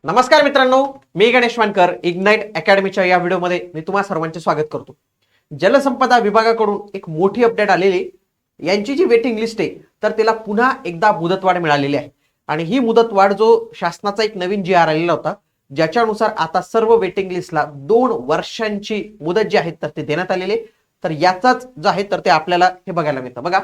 नमस्कार मित्रांनो, मी गणेश वानकर इग्नाइट अकॅडमीच्या या व्हिडिओमध्ये मी तुम्हा सर्वांचे स्वागत करतो. जलसंपदा विभागाकडून एक मोठी अपडेट आलेली. यांची जी वेटिंग लिस्ट आहे तर तिला पुन्हा एकदा मुदतवाढ मिळालेली आहे आणि ही मुदतवाढ जो शासनाचा एक नवीन जी आर आलेला होता ज्याच्यानुसार आता सर्व वेटिंग लिस्टला 2 वर्षांची मुदत जी आहे तर ते देण्यात आलेली. तर याचाच जो आहे तर ते आपल्याला हे बघायला मिळतं. बघा,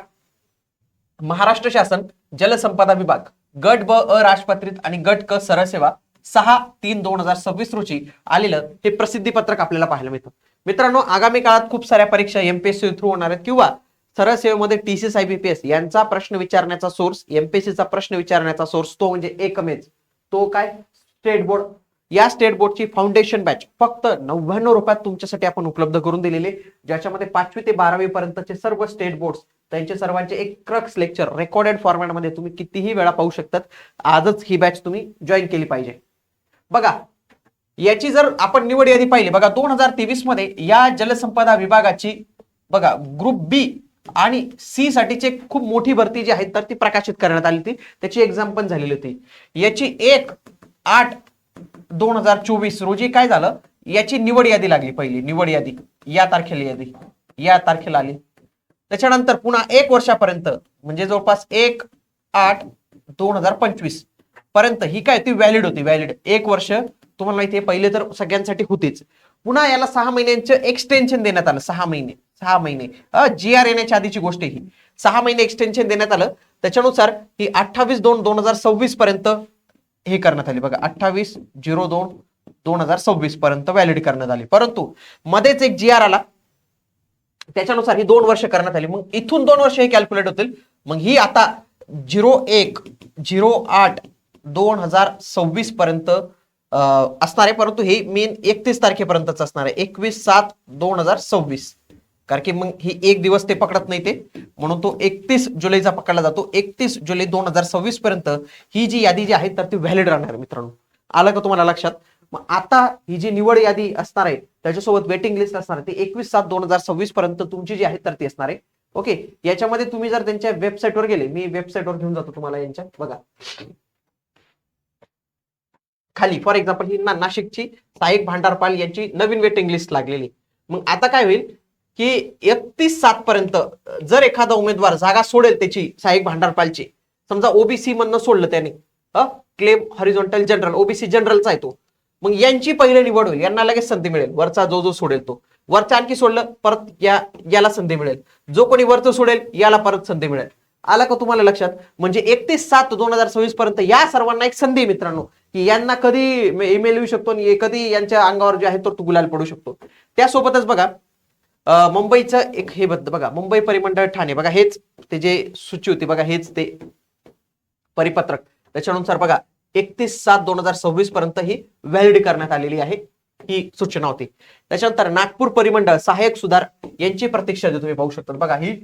महाराष्ट्र शासन जलसंपदा विभाग गट ब अराजपत्रित आणि गट क सरसेवा 6/3/2026 रोजी आलेलं हे प्रसिद्धी पत्रक आपल्याला पाहायला मिळतं. मित्रांनो, आगामी काळात खूप साऱ्या परीक्षा एमपीएससी थ्रू होणार आहेत किंवा सरळ सेवेमध्ये टीसीएस आयबीपीएस यांचा प्रश्न विचारण्याचा सोर्स, एमपीएससीचा प्रश्न विचारण्याचा सोर्स तो म्हणजे एकमेच तो काय, स्टेट बोर्ड. या स्टेट बोर्डची फाउंडेशन बॅच फक्त 99 रुपयात तुमच्यासाठी आपण उपलब्ध करून दिलेले, ज्याच्यामध्ये 5वी ते 12वी पर्यंतचे सर्व स्टेट बोर्ड त्यांचे सर्वांचे एक क्रक्स लेक्चर रेकॉर्डेड फॉर्मॅटमध्ये तुम्ही कितीही वेळा पाहू शकतात. आजच ही बॅच तुम्ही जॉईन केली पाहिजे. बघा, याची जर आपण निवड यादी पाहिली, बघा 2023 मध्ये या जलसंपदा विभागाची बघा ग्रुप बी आणि सी साठीची खूप मोठी भरती जी आहे तर ती प्रकाशित करण्यात आली होती. त्याची एक्झाम पण झालेली होती. याची 1/8/2024 रोजी काय झालं, याची निवड यादी लागली. पहिली निवड यादी या तारखेला आली. त्याच्यानंतर पुन्हा 1 वर्षापर्यंत म्हणजे जवळपास 1/8/2025 पर्यंत ही काय ती व्हॅलिड होती. व्हॅलिड 1 वर्ष तुम्हाला माहिती आहे, पहिले तर सगळ्यांसाठी होतीच. पुन्हा याला 6 महिन्यांचं एक्सटेन्शन देण्यात आलं. 6 महिने जी आर येण्याच्या आधीची गोष्ट ही 6 महिने एक्सटेन्शन देण्यात आलं. त्याच्यानुसार ही 28/2/2026 पर्यंत हे करण्यात आली. बघा 28/02/2026 पर्यंत व्हॅलिड करण्यात आली. परंतु मध्येच एक जी आर आला, त्याच्यानुसार ही 2 वर्ष करण्यात आली. मग इथून 2 वर्ष हे कॅल्क्युलेट होतील. मग ही आता 01/08/2026 पर्यंत असणार आहे. परंतु हे मेन 31 तारखेपर्यंतच असणार आहे, 21/7/2026. कारण की मग ही एक दिवस ते पकडत नाही ते, म्हणून तो 31 जुलैचा पकडला जातो. 31 जुलै 2026 पर्यंत ही जी यादी जी आहे तर ती व्हॅलिड राहणार. मित्रांनो, आलं का तुम्हाला लक्षात? मग आता ही जी निवड यादी असणार आहे त्याच्यासोबत वेटिंग लिस्ट असणार आहे ती 21/7/2026 पर्यंत तुमची जी आहे तर ती असणार आहे. ओके, याच्यामध्ये तुम्ही जर त्यांच्या वेबसाईटवर गेले, मी वेबसाईटवर घेऊन जातो तुम्हाला यांच्या. बघा खाली फॉर एक्झाम्पल ही नाशिकची सहाय्यक भांडारपाल यांची नवीन वेटिंग लिस्ट लागलेली. मग आता काय होईल की 31/7 पर्यंत जर एखादा उमेदवार जागा सोडेल त्याची सहाय्यक भांडारपालची, समजा ओबीसी मधनं सोडलं त्याने, क्लेम हॉरिझॉन्टल जनरल ओबीसी जनरलचा आहे तो, मग यांची पहिली निवड होईल. यांना लगेच संधी मिळेल. वरचा जो सोडेल तो, वरचा आणखी सोडलं परत याला संधी मिळेल. जो कोणी वरचं सोडेल याला परत संधी मिळेल. आला का तुम्हाला लक्षात? म्हणजे 31/7/2026 पर्यंत या सर्वांना एक संधी मित्रांनो, की यांना कधी ईमेल येऊ शकतो आणि कधी यांच्या अंगावर जे आहे तो गुलाल पडू शकतो. त्यासोबतच बघा मुंबईचं एक हे बघा, मुंबई परिमंडळ ठाणे, बघा हेच ते जे सूची होती, बघा हेच ते परिपत्रक. त्याच्यानुसार बघा 31/7/2026 पर्यंत ही व्हॅलिड करण्यात आलेली आहे, ही सूचना होती. त्याच्यानंतर नागपूर परिमंडळ सहाय्यक सुधार यांची प्रतीक्षा तुम्ही पाहू शकता. बघा ही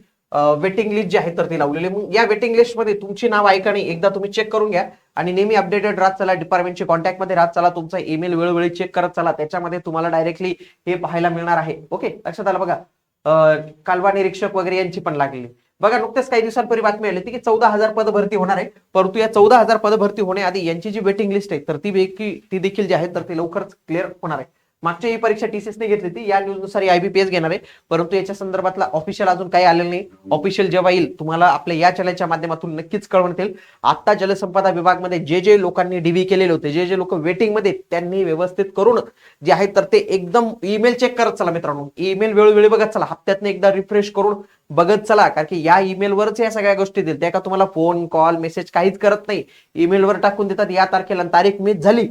वेटिंग लिस्ट जी आहे तर ती लावलेली. मग या वेटिंग लिस्ट मध्ये तुमची नाव आहे का नाही एकदा तुम्ही चेक करून घ्या आणि नेहमी अपडेटेड राहत चला, डिपार्टमेंटची कॉन्टॅक्ट मध्ये राहत चला, तुमचा ईमेल वेळोवेळी चेक करत चला. त्याच्यामध्ये तुम्हाला डायरेक्टली हे पाहायला मिळणार आहे. ओके, लक्षात आलं? बघा कालवा निरीक्षक वगैरे यांची पण लागलेली. बघा नुकतेच काही दिवसांपूर्वी बातमी आली की 14,000 पद भरती होणार आहे. परंतु या 14,000 पद भरती होण्याआधी यांची जी वेटिंग लिस्ट आहे तर ती देखील जी आहे तर ती लवकरच क्लिअर होणार आहे. मागची ही परीक्षा टीसीएस ने घेतली होती, या न्यूजनुसार आयबीपीएस घेणार आहे. परंतु याच्या संदर्भातला ऑफिशियल अजून काही आलेलं नाही. ऑफिशियल जेव्हा येईल तुम्हाला आपल्या या चॅनलच्या माध्यमातून नक्कीच कळवण्यात येईल. आता जलसंपदा विभागमध्ये जे लोकांनी डीव्ही केलेले होते, जे लोक वेटिंग मध्ये, त्यांनी व्यवस्थित करून जे आहे तर ते एकदम ईमेल चेक करत चला मित्रांनो. ईमेल वेळोवेळी बघत चला, हप्त्यातनं एकदा रिफ्रेश करून बघत चला, कारण की या ईमेलवरच या सगळ्या गोष्टी देतील. त्या का तुम्हाला फोन कॉल मेसेज काहीच करत नाही, ईमेलवर टाकून देतात या तारखेला, तारीख मिस झाली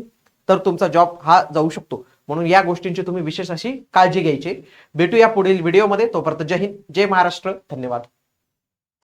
तर तुमचा जॉब हा जाऊ शकतो. म्हणून या गोष्टींची तुम्ही विशेष अशी काळजी घ्यायची. भेटूया पुढील व्हिडिओमध्ये. तोपर्यंत जय हिंद, जय महाराष्ट्र, धन्यवाद.